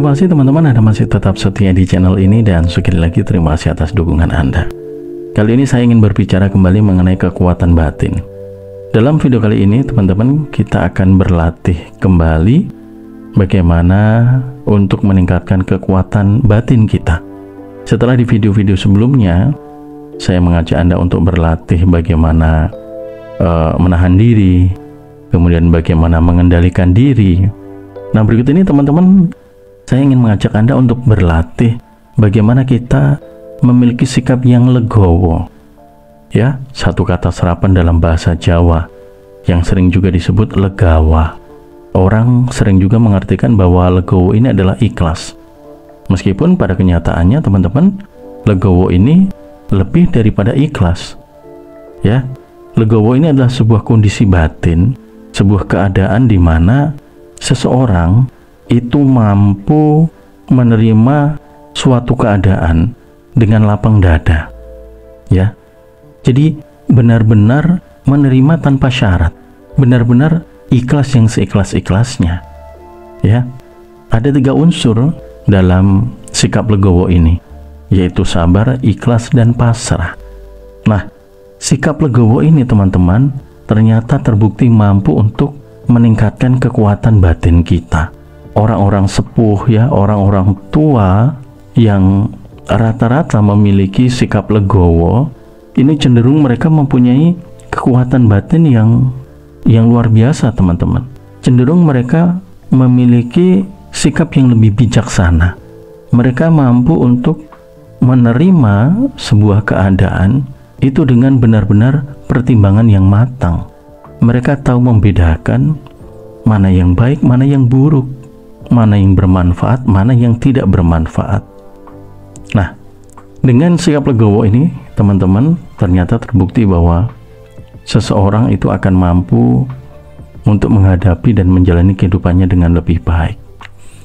Terima kasih teman-teman Anda masih tetap setia di channel ini, dan sekali lagi terima kasih atas dukungan Anda. Kali ini saya ingin berbicara kembali mengenai kekuatan batin. Dalam video kali ini teman-teman, kita akan berlatih kembali bagaimana untuk meningkatkan kekuatan batin kita. Setelah di video-video sebelumnya saya mengajak Anda untuk berlatih bagaimana menahan diri, kemudian bagaimana mengendalikan diri. Nah, berikut ini teman-teman, saya ingin mengajak Anda untuk berlatih bagaimana kita memiliki sikap yang legowo. Ya, satu kata serapan dalam bahasa Jawa yang sering juga disebut legawa. Orang sering juga mengartikan bahwa legowo ini adalah ikhlas. Meskipun pada kenyataannya teman-teman, legowo ini lebih daripada ikhlas. Ya, legowo ini adalah sebuah kondisi batin, sebuah keadaan di mana seseorang itu mampu menerima suatu keadaan dengan lapang dada. Ya, jadi benar-benar menerima tanpa syarat, benar-benar ikhlas yang seikhlas-ikhlasnya. Ya, ada 3 unsur dalam sikap legowo ini, yaitu sabar, ikhlas, dan pasrah. Nah, sikap legowo ini teman-teman ternyata terbukti mampu untuk meningkatkan kekuatan batin kita. Orang-orang sepuh, ya, orang-orang tua yang rata-rata memiliki sikap legowo ini cenderung mereka mempunyai kekuatan batin yang luar biasa teman-teman. Cenderung mereka memiliki sikap yang lebih bijaksana. Mereka mampu untuk menerima sebuah keadaan itu dengan benar-benar pertimbangan yang matang. Mereka tahu membedakan mana yang baik, mana yang buruk, mana yang bermanfaat, mana yang tidak bermanfaat. Nah, dengan sikap legowo ini teman-teman, ternyata terbukti bahwa seseorang itu akan mampu untuk menghadapi dan menjalani kehidupannya dengan lebih baik.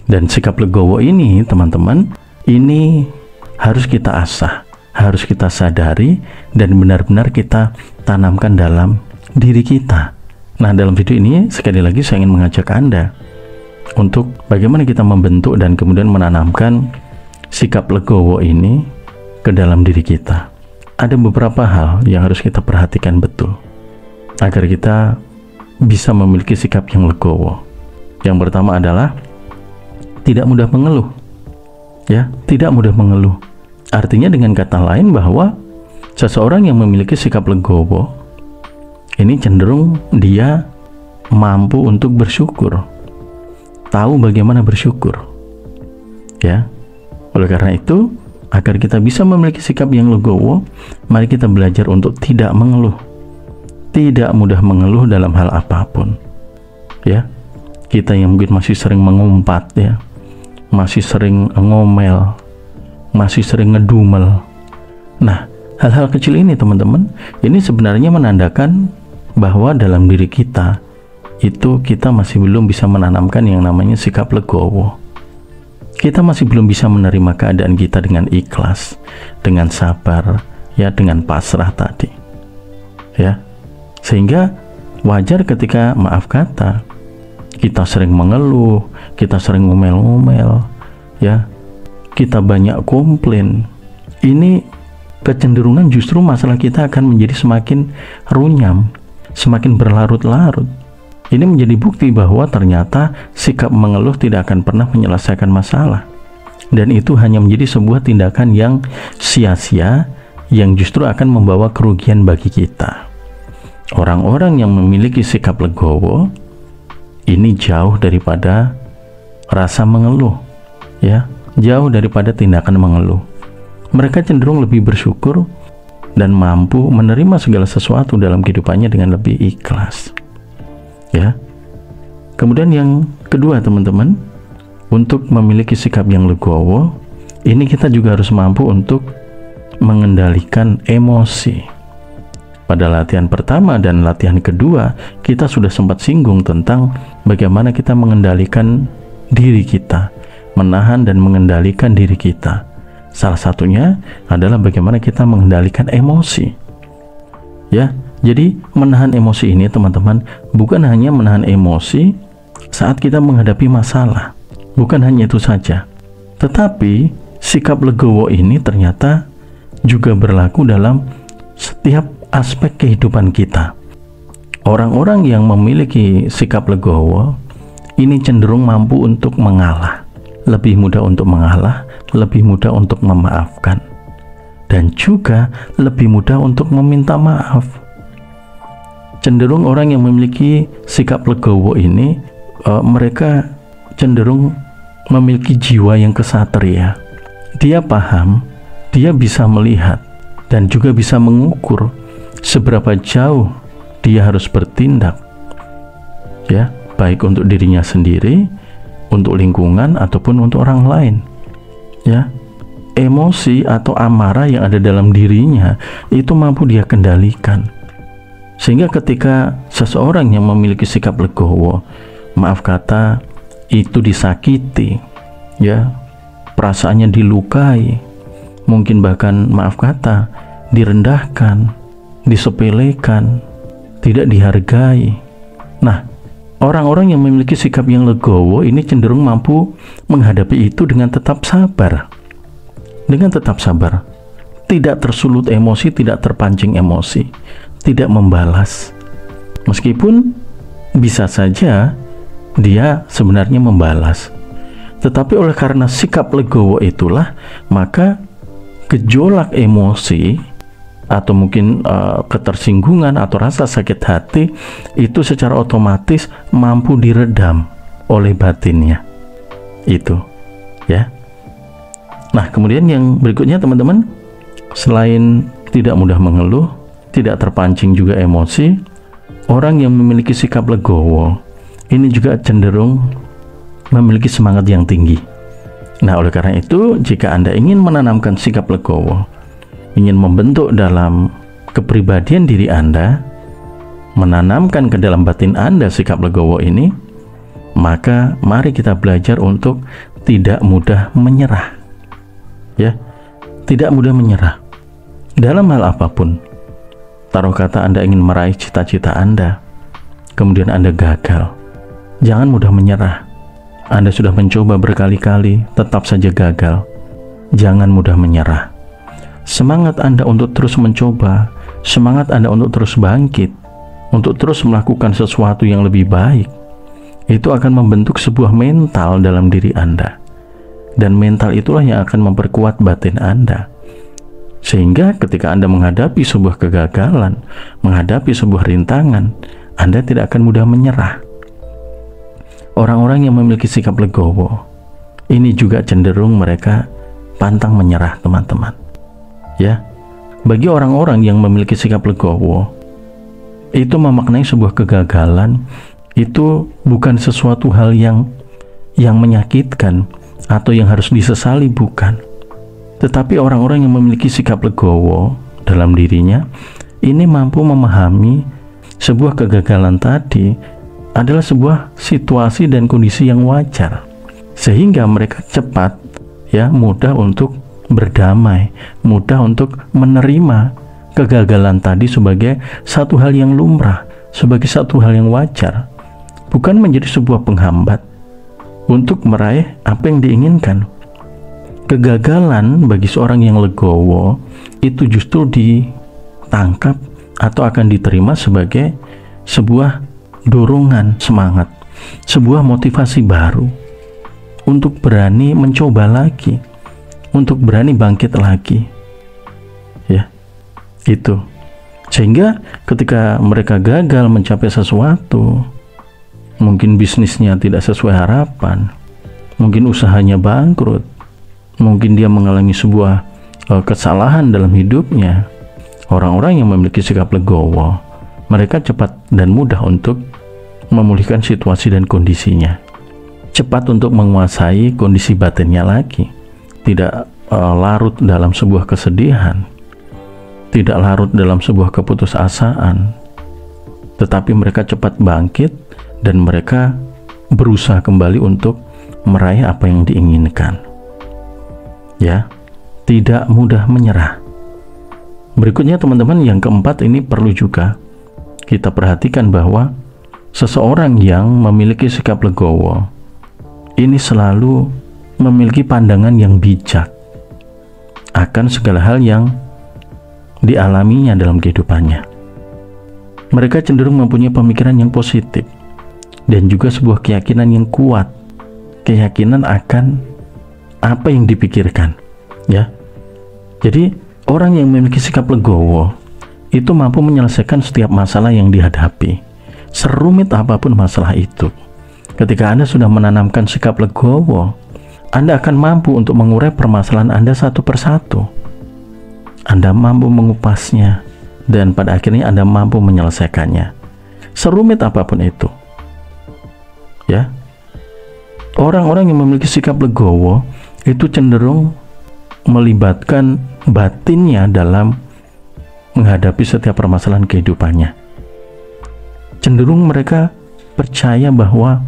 Dan sikap legowo ini teman-teman, ini harus kita asah, harus kita sadari, dan benar-benar kita tanamkan dalam diri kita. Nah, dalam video ini sekali lagi saya ingin mengajak Anda untuk bagaimana kita membentuk dan kemudian menanamkan sikap legowo ini ke dalam diri kita. Ada beberapa hal yang harus kita perhatikan betul agar kita bisa memiliki sikap yang legowo. Yang pertama adalah tidak mudah mengeluh. Ya, tidak mudah mengeluh. Artinya dengan kata lain bahwa seseorang yang memiliki sikap legowo ini cenderung dia mampu untuk bersyukur, tahu bagaimana bersyukur. Ya, oleh karena itu, agar kita bisa memiliki sikap yang legowo, mari kita belajar untuk tidak mengeluh, tidak mudah mengeluh dalam hal apapun. Ya, kita yang mungkin masih sering mengumpat, ya, masih sering ngomel, masih sering ngedumel. Nah, hal-hal kecil ini teman-teman, ini sebenarnya menandakan bahwa dalam diri kita itu kita masih belum bisa menanamkan yang namanya sikap legowo. Kita masih belum bisa menerima keadaan kita dengan ikhlas, dengan sabar, ya, dengan pasrah tadi. Ya. Sehingga wajar ketika, maaf kata, kita sering mengeluh, kita sering ngomel-ngomel, ya. Kita banyak komplain. Ini kecenderungan justru masalah kita akan menjadi semakin runyam, semakin berlarut-larut. Ini menjadi bukti bahwa ternyata sikap mengeluh tidak akan pernah menyelesaikan masalah, dan itu hanya menjadi sebuah tindakan yang sia-sia, yang justru akan membawa kerugian bagi kita. Orang-orang yang memiliki sikap legowo ini jauh daripada rasa mengeluh, ya, jauh daripada tindakan mengeluh. Mereka cenderung lebih bersyukur dan mampu menerima segala sesuatu dalam kehidupannya dengan lebih ikhlas. Ya. Kemudian yang kedua teman-teman, untuk memiliki sikap yang legowo, ini kita juga harus mampu untuk mengendalikan emosi. Pada latihan pertama dan latihan kedua, kita sudah sempat singgung tentang bagaimana kita mengendalikan diri kita, menahan dan mengendalikan diri kita. Salah satunya adalah bagaimana kita mengendalikan emosi. Ya, jadi menahan emosi ini teman-teman bukan hanya menahan emosi saat kita menghadapi masalah. Bukan hanya itu saja, tetapi sikap legowo ini ternyata juga berlaku dalam setiap aspek kehidupan kita. Orang-orang yang memiliki sikap legowo ini cenderung mampu untuk mengalah, lebih mudah untuk mengalah, lebih mudah untuk memaafkan, dan juga lebih mudah untuk meminta maaf. Cenderung orang yang memiliki sikap legowo ini mereka cenderung memiliki jiwa yang kesatria. Dia paham, dia bisa melihat dan juga bisa mengukur seberapa jauh dia harus bertindak, ya, baik untuk dirinya sendiri, untuk lingkungan ataupun untuk orang lain. Ya, emosi atau amarah yang ada dalam dirinya itu mampu dia kendalikan. Sehingga ketika seseorang yang memiliki sikap legowo, maaf kata, itu disakiti, ya, perasaannya dilukai, mungkin bahkan maaf kata direndahkan, disepelekan, tidak dihargai. Nah, orang-orang yang memiliki sikap yang legowo ini cenderung mampu menghadapi itu dengan tetap sabar. Dengan tetap sabar, tidak tersulut emosi, tidak terpancing emosi, tidak membalas. Meskipun bisa saja dia sebenarnya membalas, tetapi oleh karena sikap legowo itulah, maka gejolak emosi atau mungkin ketersinggungan atau rasa sakit hati itu secara otomatis mampu diredam oleh batinnya. Itu, ya. Nah, kemudian yang berikutnya teman-teman, selain tidak mudah mengeluh, tidak terpancing juga emosi, orang yang memiliki sikap legowo ini juga cenderung memiliki semangat yang tinggi. Nah, oleh karena itu, jika Anda ingin menanamkan sikap legowo, ingin membentuk dalam kepribadian diri Anda, menanamkan ke dalam batin Anda sikap legowo ini, maka mari kita belajar untuk tidak mudah menyerah. Ya, tidak mudah menyerah dalam hal apapun. Taruh kata Anda ingin meraih cita-cita Anda, kemudian Anda gagal, jangan mudah menyerah. Anda sudah mencoba berkali-kali, tetap saja gagal, jangan mudah menyerah. Semangat Anda untuk terus mencoba, semangat Anda untuk terus bangkit, untuk terus melakukan sesuatu yang lebih baik, itu akan membentuk sebuah mental dalam diri Anda. Dan mental itulah yang akan memperkuat batin Anda. Sehingga ketika Anda menghadapi sebuah kegagalan, menghadapi sebuah rintangan, Anda tidak akan mudah menyerah. Orang-orang yang memiliki sikap legowo ini juga cenderung mereka pantang menyerah, teman-teman. Ya, bagi orang-orang yang memiliki sikap legowo, itu memaknai sebuah kegagalan itu bukan sesuatu hal yang menyakitkan atau yang harus disesali, bukan. Tetapi orang-orang yang memiliki sikap legowo dalam dirinya ini mampu memahami sebuah kegagalan tadi adalah sebuah situasi dan kondisi yang wajar, sehingga mereka cepat, ya, mudah untuk berdamai, mudah untuk menerima kegagalan tadi sebagai satu hal yang lumrah, sebagai satu hal yang wajar, bukan menjadi sebuah penghambat untuk meraih apa yang diinginkan. Kegagalan bagi seorang yang legowo itu justru ditangkap atau akan diterima sebagai sebuah dorongan semangat, sebuah motivasi baru untuk berani mencoba lagi, untuk berani bangkit lagi. Ya, itu. Sehingga ketika mereka gagal mencapai sesuatu, mungkin bisnisnya tidak sesuai harapan, mungkin usahanya bangkrut, mungkin dia mengalami sebuah kesalahan dalam hidupnya, orang-orang yang memiliki sikap legowo, mereka cepat dan mudah untuk memulihkan situasi dan kondisinya, cepat untuk menguasai kondisi batinnya lagi, tidak larut dalam sebuah kesedihan, tidak larut dalam sebuah keputusasaan, tetapi mereka cepat bangkit dan mereka berusaha kembali untuk meraih apa yang diinginkan. Ya, tidak mudah menyerah. Berikutnya teman-teman, yang keempat ini perlu juga kita perhatikan bahwa seseorang yang memiliki sikap legowo ini selalu memiliki pandangan yang bijak akan segala hal yang dialaminya dalam kehidupannya. Mereka cenderung mempunyai pemikiran yang positif dan juga sebuah keyakinan yang kuat, keyakinan akan apa yang dipikirkan, ya. Jadi orang yang memiliki sikap legowo itu mampu menyelesaikan setiap masalah yang dihadapi, serumit apapun masalah itu. Ketika Anda sudah menanamkan sikap legowo, Anda akan mampu untuk mengurai permasalahan Anda satu persatu. Anda mampu mengupasnya, dan pada akhirnya Anda mampu menyelesaikannya, serumit apapun itu. Ya, orang-orang yang memiliki sikap legowo itu cenderung melibatkan batinnya dalam menghadapi setiap permasalahan kehidupannya. Cenderung mereka percaya bahwa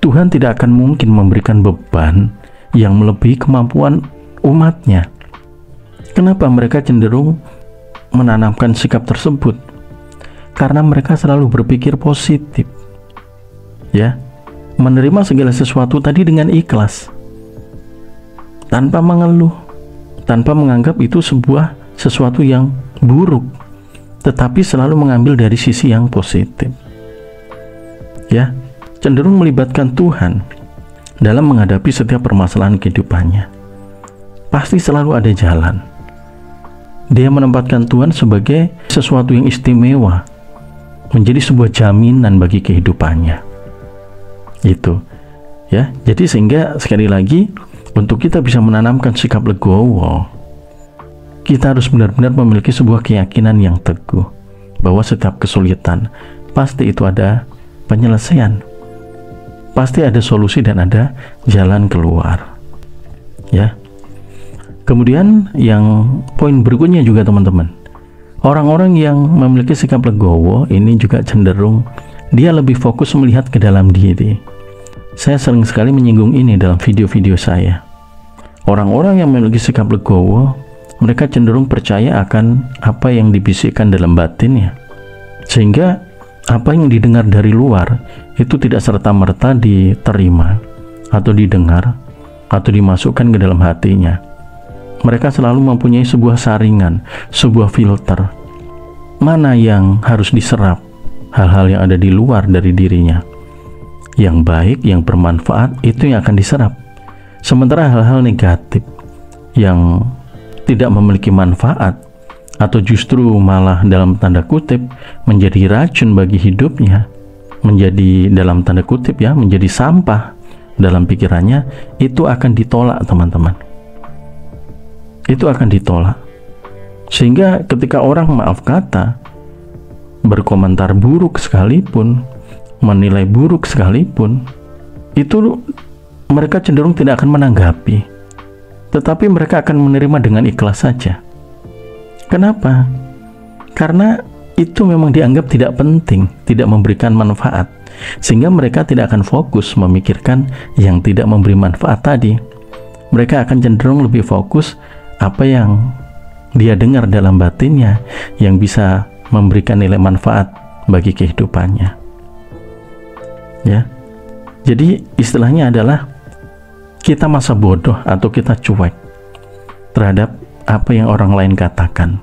Tuhan tidak akan mungkin memberikan beban yang melebihi kemampuan umatnya. Kenapa mereka cenderung menanamkan sikap tersebut? Karena mereka selalu berpikir positif, ya, menerima segala sesuatu tadi dengan ikhlas, tanpa mengeluh, tanpa menganggap itu sesuatu yang buruk, tetapi selalu mengambil dari sisi yang positif, ya. Cenderung melibatkan Tuhan dalam menghadapi setiap permasalahan kehidupannya. Pasti selalu ada jalan. Dia menempatkan Tuhan sebagai sesuatu yang istimewa, menjadi sebuah jaminan bagi kehidupannya. Itu, ya. Jadi sehingga sekali lagi, untuk kita bisa menanamkan sikap legowo, kita harus benar-benar memiliki sebuah keyakinan yang teguh bahwa setiap kesulitan pasti itu ada penyelesaian, pasti ada solusi dan ada jalan keluar, ya. Kemudian yang poin berikutnya juga teman-teman, orang-orang yang memiliki sikap legowo ini juga cenderung dia lebih fokus melihat ke dalam diri. Saya sering sekali menyinggung ini dalam video-video saya. Orang-orang yang memiliki sikap legowo, mereka cenderung percaya akan apa yang dibisikkan dalam batinnya, sehingga apa yang didengar dari luar itu tidak serta-merta diterima atau didengar atau dimasukkan ke dalam hatinya. Mereka selalu mempunyai sebuah saringan, sebuah filter. Mana yang harus diserap, hal-hal yang ada di luar dari dirinya, yang baik, yang bermanfaat, itu yang akan diserap. Sementara hal-hal negatif yang tidak memiliki manfaat atau justru malah dalam tanda kutip menjadi racun bagi hidupnya, menjadi dalam tanda kutip ya, menjadi sampah dalam pikirannya, itu akan ditolak teman-teman. Itu akan ditolak. Sehingga ketika orang, maaf kata, berkomentar buruk sekalipun, menilai buruk sekalipun, itu mereka cenderung tidak akan menanggapi, tetapi mereka akan menerima dengan ikhlas saja. Kenapa? Karena itu memang dianggap tidak penting, tidak memberikan manfaat, sehingga mereka tidak akan fokus memikirkan yang tidak memberi manfaat tadi. Mereka akan cenderung lebih fokus apa yang dia dengar dalam batinnya yang bisa memberikan nilai manfaat bagi kehidupannya, ya. Jadi istilahnya adalah kita masa bodoh atau kita cuek terhadap apa yang orang lain katakan,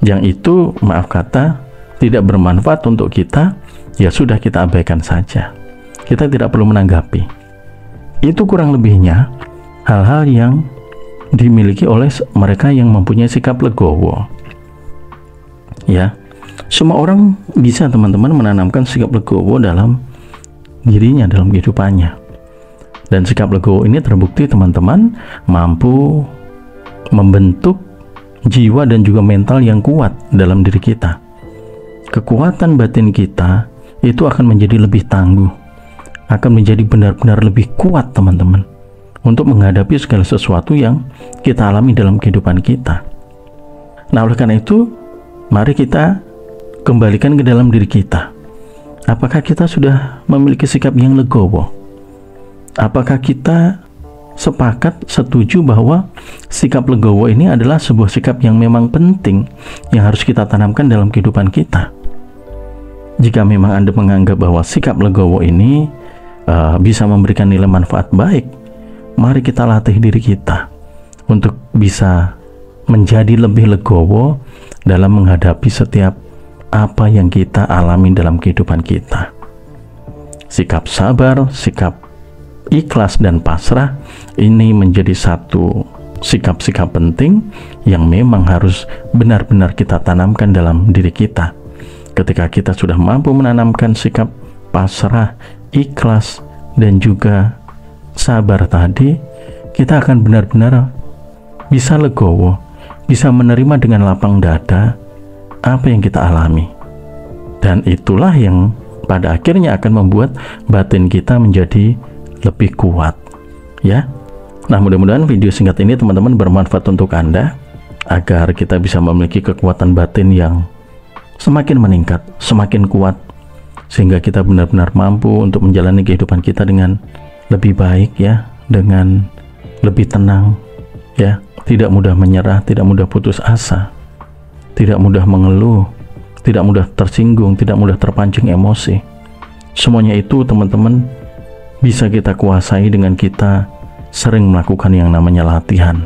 yang itu maaf kata tidak bermanfaat untuk kita, ya sudah kita abaikan saja, kita tidak perlu menanggapi. Itu kurang lebihnya hal-hal yang dimiliki oleh mereka yang mempunyai sikap legowo, ya. Semua orang bisa teman-teman menanamkan sikap legowo dalam dirinya, dalam kehidupannya. Dan sikap legowo ini terbukti teman-teman mampu membentuk jiwa dan juga mental yang kuat dalam diri kita. Kekuatan batin kita itu akan menjadi lebih tangguh, akan menjadi benar-benar lebih kuat teman-teman, untuk menghadapi segala sesuatu yang kita alami dalam kehidupan kita. Nah, oleh karena itu, mari kita kembalikan ke dalam diri kita. Apakah kita sudah memiliki sikap yang legowo? Apakah kita sepakat, setuju bahwa sikap legowo ini adalah sebuah sikap yang memang penting, yang harus kita tanamkan dalam kehidupan kita? Jika memang Anda menganggap bahwa sikap legowo ini bisa memberikan nilai manfaat baik, mari kita latih diri kita untuk bisa menjadi lebih legowo dalam menghadapi setiap apa yang kita alami dalam kehidupan kita. Sikap sabar, sikap ikhlas dan pasrah ini menjadi satu sikap-sikap penting yang memang harus benar-benar kita tanamkan dalam diri kita. Ketika kita sudah mampu menanamkan sikap pasrah, ikhlas, dan juga sabar tadi, kita akan benar-benar bisa legowo, bisa menerima dengan lapang dada apa yang kita alami. Dan itulah yang pada akhirnya akan membuat batin kita menjadi lebih kuat, ya. Nah, mudah-mudahan video singkat ini teman-teman bermanfaat untuk Anda, agar kita bisa memiliki kekuatan batin yang semakin meningkat, semakin kuat, sehingga kita benar-benar mampu untuk menjalani kehidupan kita dengan lebih baik, ya, dengan lebih tenang, ya, tidak mudah menyerah, tidak mudah putus asa, tidak mudah mengeluh, tidak mudah tersinggung, tidak mudah terpancing emosi. Semuanya itu teman-teman bisa kita kuasai dengan kita sering melakukan yang namanya latihan,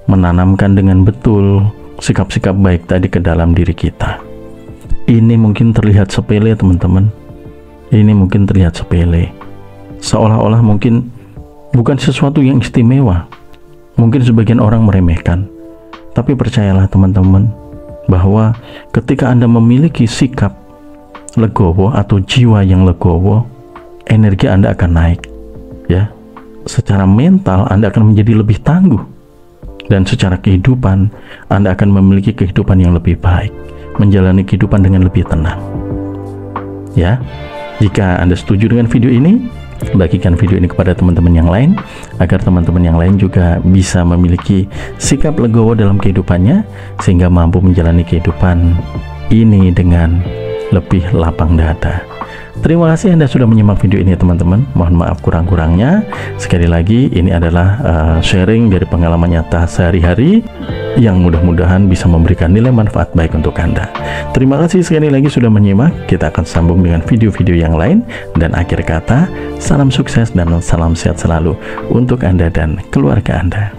menanamkan dengan betul sikap-sikap baik tadi ke dalam diri kita. Ini mungkin terlihat sepele teman-teman, ini mungkin terlihat sepele, seolah-olah mungkin bukan sesuatu yang istimewa, mungkin sebagian orang meremehkan. Tapi percayalah teman-teman, bahwa ketika Anda memiliki sikap legowo atau jiwa yang legowo, energi Anda akan naik, ya. Secara mental Anda akan menjadi lebih tangguh, dan secara kehidupan Anda akan memiliki kehidupan yang lebih baik, menjalani kehidupan dengan lebih tenang, ya. Jika Anda setuju dengan video ini, bagikan video ini kepada teman-teman yang lain, agar teman-teman yang lain juga bisa memiliki sikap legowo dalam kehidupannya, sehingga mampu menjalani kehidupan ini dengan lebih lapang dada. Terima kasih Anda sudah menyimak video ini teman-teman. Mohon maaf kurang-kurangnya. Sekali lagi, ini adalah sharing dari pengalaman nyata sehari-hari yang mudah-mudahan bisa memberikan nilai manfaat baik untuk Anda. Terima kasih sekali lagi sudah menyimak. Kita akan sambung dengan video-video yang lain. Dan akhir kata, salam sukses dan salam sehat selalu untuk Anda dan keluarga Anda.